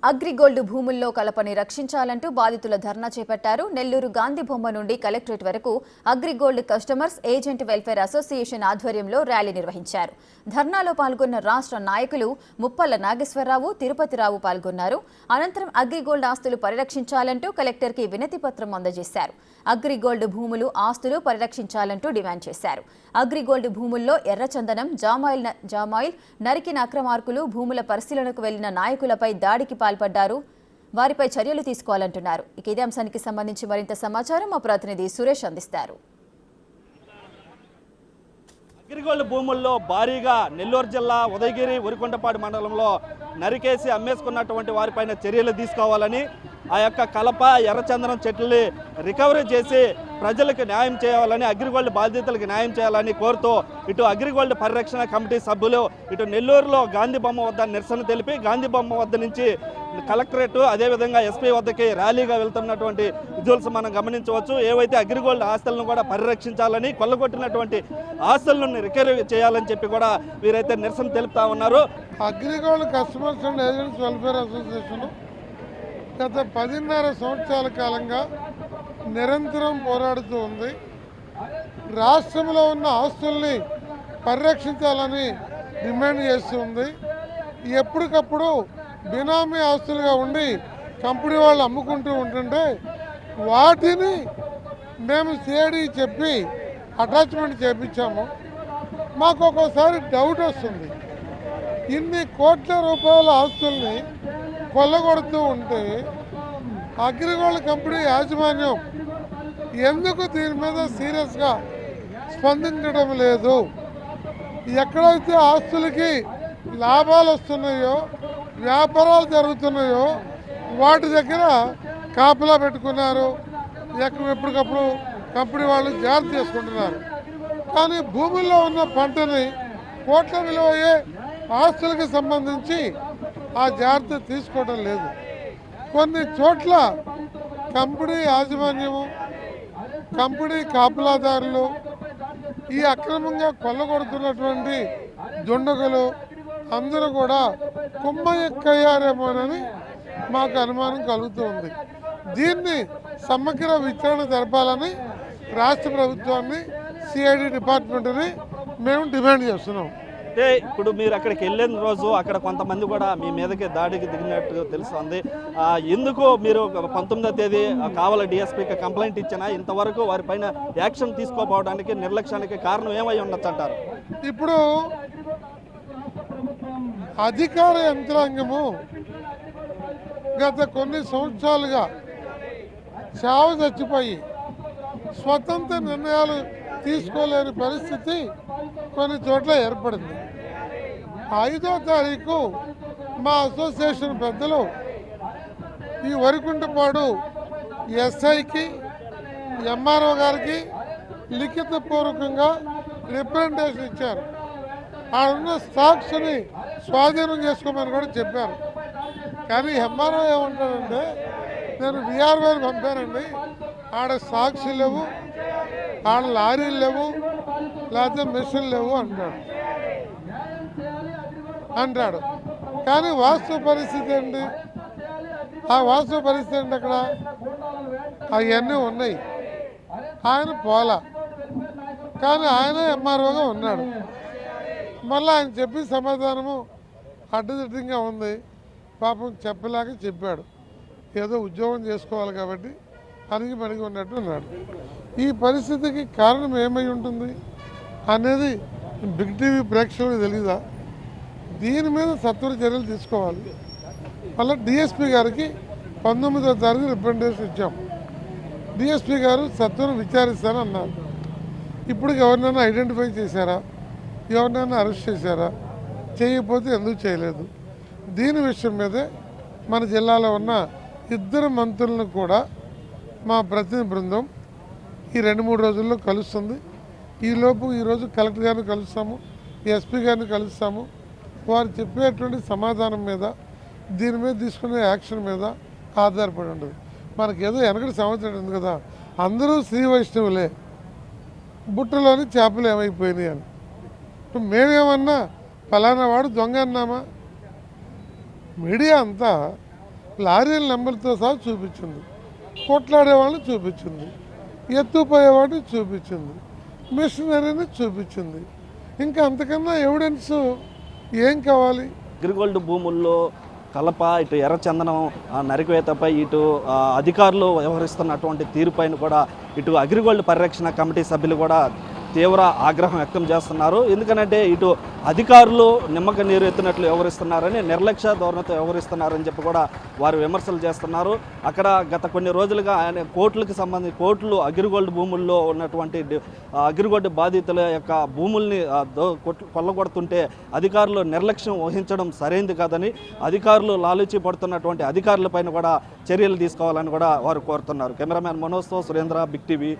అగ్రిగోల్డ్ భూముల్లో కలపని రక్షించాలంటూ బాధితుల ధర్నా చేపట్టారు. నెల్లూరు గాంధీ బొమ్మ నుండి కలెక్టరేట్ వరకు AgriGold customers agent welfare association ఆధ్వర్యంలో ర్యాలీ నిర్వహించారు. ధర్నాలో పాల్గొన్న రాష్ట్ర నాయకులు ముప్పల్ల నాగేశ్వరరావు, తిరుపతిరావు పాల్గొన్నారు. అనంతరం అగ్రిగోల్డ్ ఆస్తులు పరిరక్షించాలంటూ కలెక్టర్కి వినతి పత్రం అందజేశారు. అగ్రిగోల్డ్ భూములు, ఆస్తులు పరిరక్షించాలంటూ డిమాండ్ చేశారు. అగ్రిగోల్డ్ భూముల్లో ఎర్రచందనం, జామాయిల్ నరికిన అక్రమార్కులు భూముల పరిశీలనకు వెళ్లిన నాయకులపై దాడికి పాల్పడ్డారు. వారిపై చర్యలు తీసుకోవాలంటున్నారు. ఇక ఇదే అంశానికి సంబంధించి మరింత సమాచారం మా ప్రతినిధి సురేష్ అందిస్తారు. అగ్రిగోల్డ్ భూముల్లో భారీగా నెల్లూరు జిల్లా ఉదయగిరి ఉరికొండపాడు మండలంలో నరికేసి అమ్మేసుకున్నటువంటి వారిపైన చర్యలు తీసుకోవాలని, ఆ యొక్క కలప ఎర్రచందనం చెట్లని రికవరీ చేసి ప్రజలకు న్యాయం చేయాలని, అగ్రిగోల్డ్ బాధితులకు న్యాయం చేయాలని కోరుతూ ఇటు అగ్రిగోల్డ్ పరిరక్షణ కమిటీ సభ్యులు ఇటు నెల్లూరులో గాంధీ బొమ్మ వద్ద నిరసన తెలిపి గాంధీ బొమ్మ వద్ద నుంచి కలెక్టరేట్ అదేవిధంగా ఎస్పీ వద్దకి ర్యాలీగా వెళ్తున్నటువంటి విజువల్స్ మనం గమనించవచ్చు. ఏవైతే అగ్రిగోల్డ్ ఆస్తులను కూడా పరిరక్షించాలని, కొల్లగొట్టినటువంటి ఆస్తులను రికవరీ చేయాలని చెప్పి కూడా వీరైతే నిరసన తెలుపుతా ఉన్నారు. AgriGold customers and agents welfare association గత 10.5 సంవత్సరాల కాలంగా నిరంతరం పోరాడుతూ ఉంది. రాష్ట్రంలో ఉన్న ఆస్తుల్ని పరిరక్షించాలని డిమాండ్ చేస్తుంది. ఎప్పటికప్పుడు బినామీ ఆస్తులుగా ఉండి కంపెనీ వాళ్ళు అమ్ముకుంటూ ఉంటుంటే వాటిని మేము సిఐడి చెప్పి అటాచ్మెంట్ చేయించాము. మాకు ఒక్కోసారి డౌట్ వస్తుంది, ఇన్ని కోట్ల రూపాయల ఆస్తుల్ని కొల్లగొడుతూ ఉంటే అగ్రిగోల్డ్ కంపెనీ యాజమాన్యం ఎందుకు దీని మీద సీరియస్గా స్పందించడం లేదు? ఎక్కడైతే ఆస్తులకి లాభాలు వస్తున్నాయో, వ్యాపారాలు జరుగుతున్నాయో వాటి దగ్గర కాపలా పెట్టుకున్నారు. ఎప్పటికప్పుడు కంపెనీ వాళ్ళు జాగ్రత్త చేసుకుంటున్నారు. కానీ భూముల్లో ఉన్న పంటని కోట్ల విలువయ్యే ఆస్తులకు సంబంధించి ఆ జాగ్రత్త తీసుకోవడం లేదు. కొన్ని చోట్ల కంపెనీ యాజమాన్యము, కంపెనీ కాపలాదారులు ఈ అక్రమంగా కొల్లగొడుతున్నటువంటి దుండగులు అందరూ కూడా కుమ్మయ్యక్కయ్యారేమోనని మాకు అనుమానం కలుగుతుంది. దీన్ని సమగ్ర విచారణ జరపాలని రాష్ట్ర ప్రభుత్వాన్ని, సిఐడి డిపార్ట్మెంట్ని మేము డిమాండ్ చేస్తున్నాం. అంటే ఇప్పుడు మీరు అక్కడికి వెళ్ళిన రోజు అక్కడ కొంతమంది కూడా మీ మీదకి దాడికి దిగినట్టు తెలుస్తుంది. ఎందుకు మీరు 19వ తేదీ కావల డిఎస్పీకి కంప్లైంట్ ఇచ్చినా ఇంతవరకు వారిపైన యాక్షన్ తీసుకోపోవడానికి, నిర్లక్ష్యానికి కారణం ఏమై ఉండొచ్చు అంటారు? ఇప్పుడు అధికార యంత్రాంగము గత కొన్ని సంవత్సరాలుగా చావు చచ్చిపోయి స్వతంత్ర నిర్ణయాలు తీసుకోలేని పరిస్థితి కొన్ని చోట్ల ఏర్పడింది. 5వ తారీఖు మా అసోసియేషన్ పెద్దలు ఈ వరికుంటపాడు ఎస్ఐకి, ఎంఆర్ఓ గారికి లిఖితపూర్వకంగా రిప్రజెంటేషన్ ఇచ్చారు. ఆడున్న స్టాక్స్ని స్వాధీనం చేసుకోమని కూడా చెప్పారు. కానీ ఎంఆర్ఓ ఏమంటారంటే, నేను విఆర్ఓని పంపానండి, ఆడ స్టాక్స్ లేవు, ఆడ లారీలు లేవు, లేకపోతే మిషన్లు లేవు అంటాడు. కానీ వాస్తవ పరిస్థితి ఏంటి? ఆ వాస్తవ పరిస్థితి ఏంటి? అక్కడ అవన్నీ ఉన్నాయి. ఆయన పోలా, కానీ ఆయన ఎంఆర్ఓగా ఉన్నాడు. మళ్ళీ ఆయన చెప్పి సమాధానము అడ్డదిడ్డంగా ఉంది. పాపం చెప్పలేక చెప్పాడు, ఏదో ఉద్యోగం చేసుకోవాలి కాబట్టి అణిగి ఉన్నట్టు ఉన్నాడు. ఈ పరిస్థితికి కారణం ఏమై ఉంటుంది అనేది బిగ్ టీవీ ప్రేక్షకులకు తెలీదా? దీని మీద సత్వర చర్యలు తీసుకోవాలి. మళ్ళీ డిఎస్పీ గారికి 19వ తారీఖు రిప్రజెంటేషన్ ఇచ్చాం. డిఎస్పీ గారు సత్వరం విచారిస్తారని అన్నారు. ఇప్పుడు ఎవరినైనా ఐడెంటిఫై చేశారా? ఎవరినైనా అరెస్ట్ చేశారా? చేయకపోతే ఎందుకు చేయలేదు? దీని విషయం మీదే మన జిల్లాలో ఉన్న 2 మంత్రులను కూడా మా ప్రతినిధి బృందం ఈ 2-3 రోజుల్లో కలుస్తుంది. ఈరోజు కలెక్టర్ గారిని కలుస్తాము, ఎస్పీ గారిని కలుస్తాము. వారు చెప్పేటువంటి సమాధానం మీద, దీని మీద తీసుకునే యాక్షన్ మీద ఆధారపడి ఉండదు. మనకేదో వెనకటి సంవత్సరం ఉంది కదా, అందరూ శ్రీ వైష్ణవులే, బుట్టలోని చేపలు ఏమైపోయినాయి అని. మేమేమన్నా ఫలానా వాడు దొంగ అన్నామా? మీడియా అంతా లారీల నెంబర్తో సహా చూపించింది, కొట్లాడే వాళ్ళని చూపించింది, ఎత్తుపోయేవాడిని చూపించింది, మిషనరీని చూపించింది. ఇంకా అంతకన్నా ఎవిడెన్స్ ఏం కావాలి? అగ్రిగోల్డ్ భూముల్లో కలప, ఇటు ఎర్రచందనం నరికివేతపై ఇటు అధికారులు వ్యవహరిస్తున్నటువంటి తీరుపైన కూడా ఇటు అగ్రిగోల్డ్ పరిరక్షణ కమిటీ సభ్యులు కూడా తీవ్ర ఆగ్రహం వ్యక్తం చేస్తున్నారు. ఎందుకంటే ఇటు అధికారులు నిమ్మక నీరు ఎత్తినట్లు వ్యవహరిస్తున్నారని, నిర్లక్ష్య ధోరణితో వ్యవహరిస్తున్నారని చెప్పి కూడా వారు విమర్శలు చేస్తున్నారు. అక్కడ గత కొన్ని రోజులుగా ఆయన కోట్లు అగ్రిగోల్డ్ భూముల్లో ఉన్నటువంటి అగ్రిగోల్డ్ బాధితుల యొక్క భూముల్ని కొల్లగొడుతుంటే అధికారులు నిర్లక్ష్యం వహించడం సరైంది కాదని, అధికారులు లాలూచి పడుతున్నటువంటి అధికారులపైన కూడా చర్యలు తీసుకోవాలని కూడా వారు కోరుతున్నారు. కెమెరామ్యాన్ మనోజ్తో సురేంద్ర, బిగ్ టీవీ.